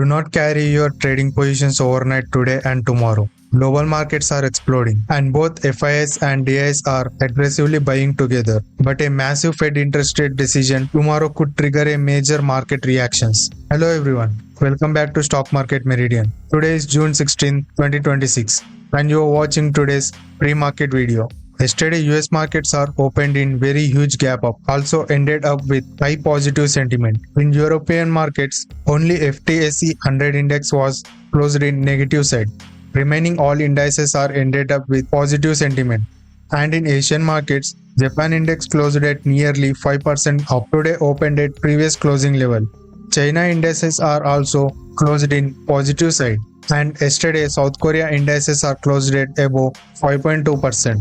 Do not carry your trading positions overnight today and tomorrow. Global markets are exploding, and both FIIs and DIs are aggressively buying together. But a massive Fed interest rate decision tomorrow could trigger a major market reactions. Hello everyone, welcome back to Stock Market Meridian. Today is June 16, 2026, and you are watching today's pre-market video. Yesterday, US markets are opened in very huge gap up, also ended up with high positive sentiment. In European markets, only FTSE 100 index was closed in negative side. Remaining all indices are ended up with positive sentiment. And in Asian markets, Japan index closed at nearly 5% up. Today opened at previous closing level. China indices are also closed in positive side. And yesterday, South Korea indices are closed at above 5.2%.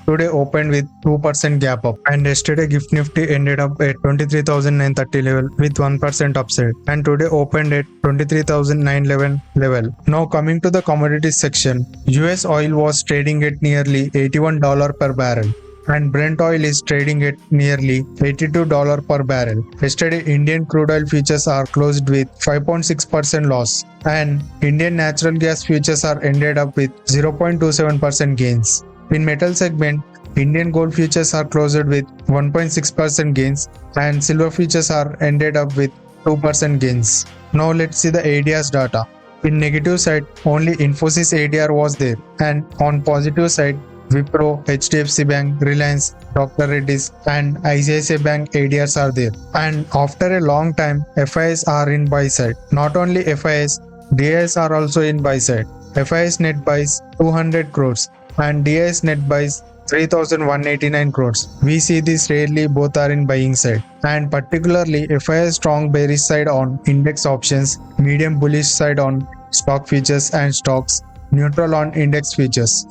Today opened with 2% gap up, and yesterday GIFT Nifty ended up at 23,930 level with 1% upside, and today opened at 23,911 level. Now coming to the commodities section, US oil was trading at nearly $81 per barrel, and Brent oil is trading at nearly $82 per barrel. Yesterday, Indian crude oil futures are closed with 5.6% loss, and Indian natural gas futures are ended up with 0.27% gains. In metal segment, Indian gold futures are closed with 1.6% gains, and silver futures are ended up with 2% gains. Now let's see the ADR's data. In negative side, only Infosys ADR was there, and on positive side, Wipro, HDFC Bank, Reliance, Dr. Reddy's and ICICI Bank ADRs are there. And after a long time, FIIs are in buy side. Not only FIIs, DIs are also in buy side. FIIs net buys 200 crores. And DIs net buys 3,189 crores. We see this rarely, both are in buying side. And particularly FIIs strong bearish side on index options, medium bullish side on stock futures and stocks, neutral on index futures.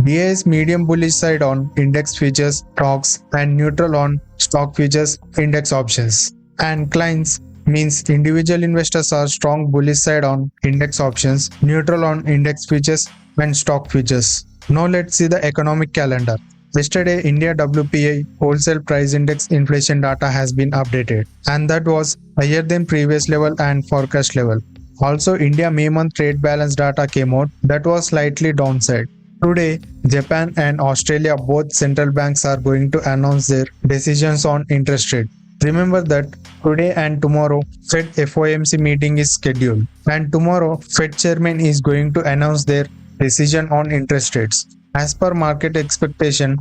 DIs medium bullish side on index futures, stocks and neutral on stock futures, index options. And clients means individual investors are strong bullish side on index options, neutral on index futures and stock futures. Now let's see the economic calendar. Yesterday, India WPI wholesale price index inflation data has been updated, and that was higher than previous level and forecast level. Also, India May month trade balance data came out, that was slightly downside. Today, Japan and Australia both central banks are going to announce their decisions on interest rate. Remember that today and tomorrow Fed FOMC meeting is scheduled, and tomorrow Fed chairman is going to announce their decision on interest rates. As per market expectation,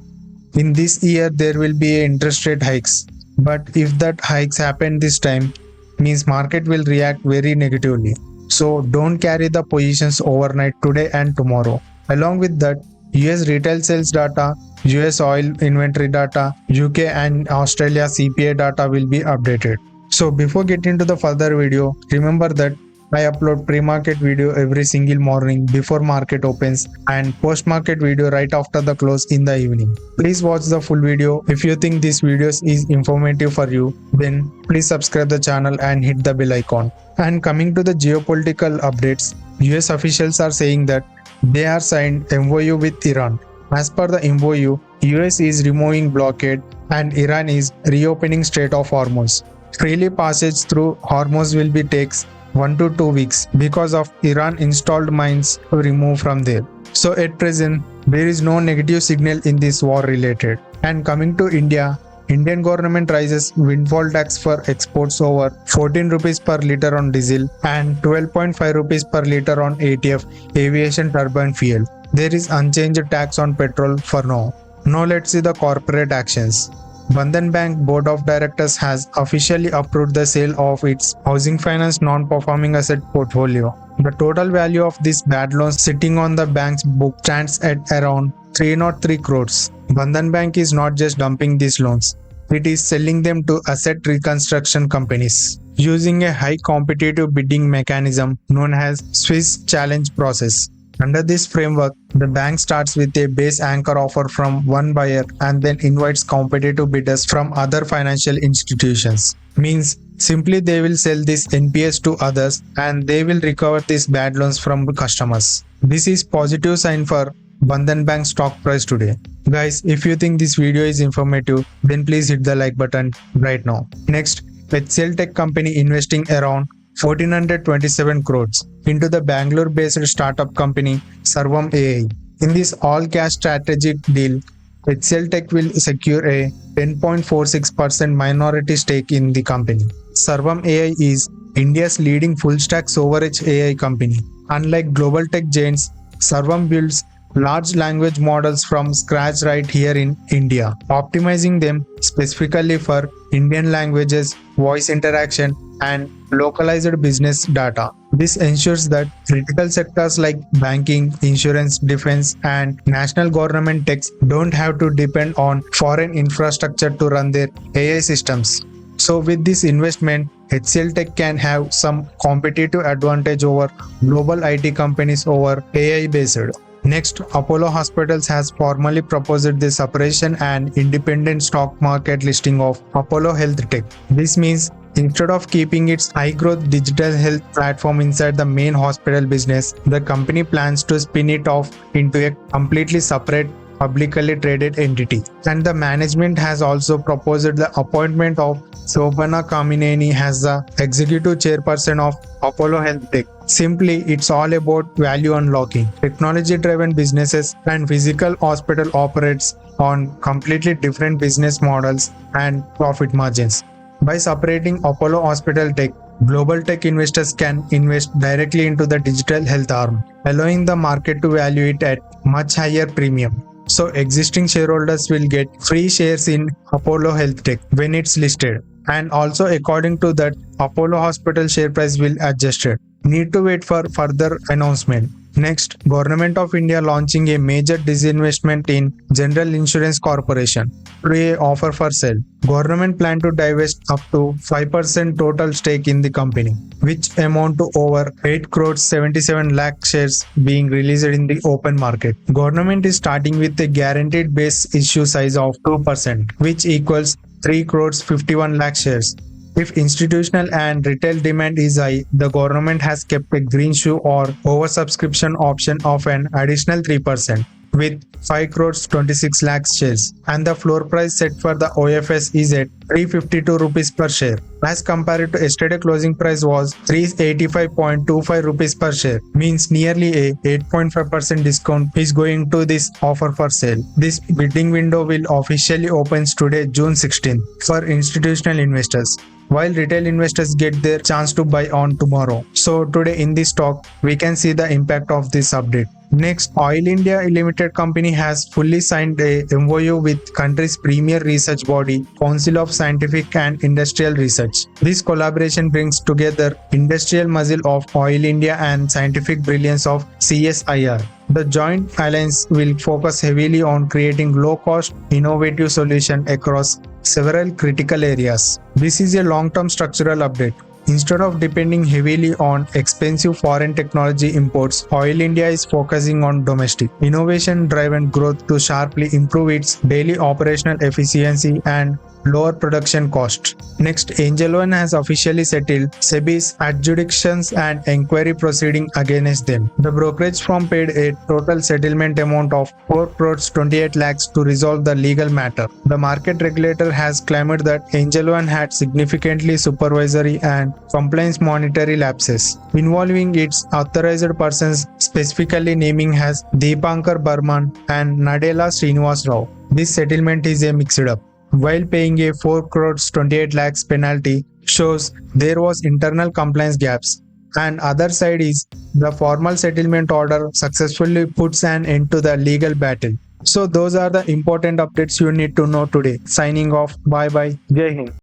in this year there will be interest rate hikes, but if that hikes happen this time, means market will react very negatively. So don't carry the positions overnight today and tomorrow. Along with that, US retail sales data, US oil inventory data, UK and Australia CPI data will be updated. So before getting to the further video, remember that I upload pre-market video every single morning before market opens and post-market video right after the close in the evening. Please watch the full video. If you think this video is informative for you, then please subscribe the channel and hit the bell icon. And coming to the geopolitical updates, US officials are saying that they are signed MOU with Iran. As per the MOU, US is removing blockade and Iran is reopening Strait of Hormuz. Freely passage through Hormuz will be takes 1 to 2 weeks because of Iran installed mines to remove from there. So at present, there is no negative signal in this war related. And coming to India, Indian government raises windfall tax for exports over 14 rupees per litre on diesel and 12.5 rupees per litre on ATF aviation turbine fuel. There is unchanged tax on petrol for now. Now let's see the corporate actions. Bandhan Bank Board of Directors has officially approved the sale of its housing finance non-performing asset portfolio. The total value of these bad loans sitting on the bank's book stands at around 303 crores. Bandhan Bank is not just dumping these loans, it is selling them to asset reconstruction companies using a high competitive bidding mechanism known as Swiss challenge process. Under this framework, the bank starts with a base anchor offer from one buyer and then invites competitive bidders from other financial institutions. Means simply they will sell this NPS to others and they will recover these bad loans from customers. This is positive sign for Bandhan Bank stock price today. Guys, if you think this video is informative, then please hit the like button right now. Next, HCL Tech company investing around 1427 crores into the Bangalore-based startup company Sarvam AI. In this all-cash strategic deal, HCL Tech will secure a 10.46% minority stake in the company. Sarvam AI is India's leading full-stack storage AI company. Unlike global tech giants, Sarvam builds large language models from scratch right here in India, optimizing them specifically for Indian languages, voice interaction, and localized business data. This ensures that critical sectors like banking, insurance, defense, and national government techs don't have to depend on foreign infrastructure to run their AI systems. So with this investment, HCL Tech can have some competitive advantage over global IT companies over AI based. Next, Apollo Hospitals has formally proposed the separation and independent stock market listing of Apollo Health Tech. This means instead of keeping its high-growth digital health platform inside the main hospital business, the company plans to spin it off into a completely separate publicly traded entity. And the management has also proposed the appointment of Shobhana Kamineni as the executive chairperson of Apollo Health Tech. Simply, it's all about value unlocking. Technology-driven businesses and physical hospital operates on completely different business models and profit margins. By separating Apollo Hospital Tech, global tech investors can invest directly into the digital health arm, allowing the market to value it at much higher premium. So existing shareholders will get free shares in Apollo Health Tech when it's listed. And also according to that, Apollo Hospital share price will adjust it. Need to wait for further announcement. Next, Government of India launching a major disinvestment in General Insurance Corporation through a offer for sale. Government plan to divest up to 5% total stake in the company, which amount to over 8 crores 77 lakh shares being released in the open market. Government is starting with a guaranteed base issue size of 2%, which equals 3 crores 51 lakh shares. If institutional and retail demand is high, the government has kept a green shoe or oversubscription option of an additional 3% with 5 crores 26 lakhs shares, and the floor price set for the OFS is at 352 rupees per share. As compared to yesterday closing price was 385.25 rupees per share, means nearly a 8.5% discount is going to this offer for sale. This bidding window will officially opens today June 16th for institutional investors, while retail investors get their chance to buy on tomorrow. So today in this talk, we can see the impact of this update. Next, Oil India Limited company has fully signed a MOU with country's premier research body, Council of Scientific and Industrial Research. This collaboration brings together industrial muscle of Oil India and scientific brilliance of CSIR. The joint alliance will focus heavily on creating low-cost, innovative solutions across several critical areas. This is a long-term structural update. Instead of depending heavily on expensive foreign technology imports, Oil India is focusing on domestic, innovation-driven growth to sharply improve its daily operational efficiency and lower production costs. Next, Angel One has officially settled SEBI's adjudications and inquiry proceeding against them. The brokerage firm paid a total settlement amount of 4 crores 28 lakhs to resolve the legal matter. The market regulator has claimed that Angel One had significantly supervisory and compliance monetary lapses involving its authorized persons, specifically naming as Deepankar Burman and Nadella Srinivas Rao. This settlement is a mixed-up. While paying a 4 crores 28 lakhs penalty shows there was internal compliance gaps, and other side is the formal settlement order successfully puts an end to the legal battle. So those are the important updates you need to know today. Signing off. Bye bye. Jai Hind.